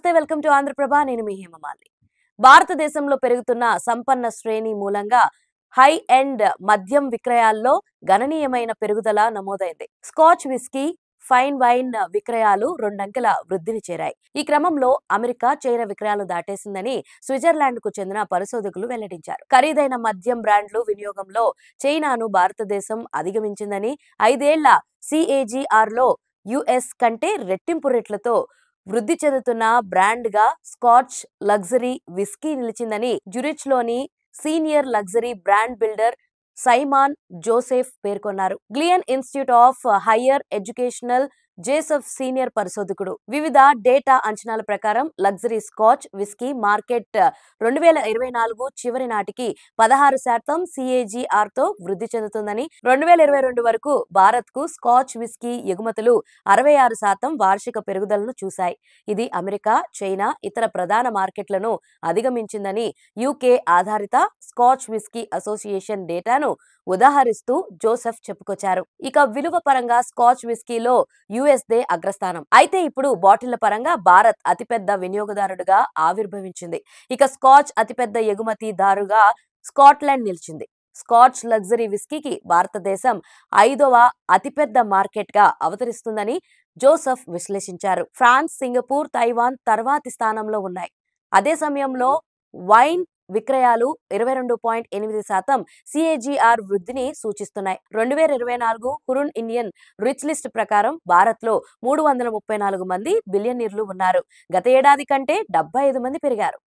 నమస్తే, welcome to Andhraprabha. నేను మీ హేమమాలి. భారతదేశంలో పెరుగుతున్న సంపన్న శ్రేణి మూలంగా హై ఎండ్ మద్యం విక్రయాల్లో గణనీయమైన పెరుగుదల నమోదైంది. స్కాచ్ విస్కీ, ఫైన్ వైన్ విక్రయాలు రెండంకెల వృద్ధిని చేరాయి. ఈ క్రమంలో అమెరికా, చైనా విక్రయాలు దాటేసిందని స్విట్జర్లాండ్ కు చెందిన పరిశోధకులు వెల్లడించారు. ఖరీదైన మద్యం బ్రాండ్లు వినియోగంలో చైనాను భారతదేశం అధిగమించిందని, 5 ఏళ్ల CAGR లో US కంటే రెట్టింపు రెట్లతో వృద్ధి చెందుతున్న బ్రాండ్ గా స్కాచ్ లగ్జరీ విస్కీ నిలిచిందని జ్యూరిచ్ లోని senior luxury brand builder Simon Joseph పేర్కొన్నారు. Glion Institute of Higher Educational Joseph senior పరిశోధకుడు. వివిధ డేటా అంచనాల ప్రకారం లగ్జరీ స్కాచ్ విస్కీ మార్కెట్ 2024 చివరి నాటికి 16% CAGR తో వృద్ధి చెందుతుందని, 2022 వరకు భారత్ కు స్కాచ్ విస్కీ ఎగుమతులు 66% వార్షిక పెరుగుదలను చూశాయి. ఇది అమెరికా, చైనా, ఇతర ప్రధాన మార్కెట్లను అధిగమించిందని UK ఆధారిత స్కాచ్ విస్కీ అసోసియేషన్ డేటాను ఉదాహరిస్తూ జోసెఫ్ చెప్పుకొచ్చారు. ఇక విలువ పరంగా స్కాచ్ విస్కీలో USదే అగ్రస్థానం. అయితే ఇప్పుడు బాటిళ్ల పరంగా భారత్ అతిపెద్ద వినియోగదారుడుగా ఆవిర్భవించింది. ఇక స్కాచ్ అతిపెద్ద ఎగుమతిదారుగా స్కాట్లాండ్ నిలిచింది. స్కాచ్ లగ్జరీ విస్కీకి భారతదేశం 5వ అతిపెద్ద మార్కెట్ గా అవతరిస్తుందని జోసెఫ్ విశ్లేషించారు. ఫ్రాన్స్, సింగపూర్, తైవాన్ తర్వాతి స్థానంలో ఉన్నాయి. అదే సమయంలో వైన్ విక్రయాలు 22.8% CAGR వృద్ధిని సూచిస్తున్నాయి. 2024 హురున్ ఇండియన్ రిచ్ లిస్ట్ ప్రకారం భారత్ లో 334 మంది బిలియనీర్లు ఉన్నారు. గత ఏడాది కంటే 75 మంది పెరిగారు.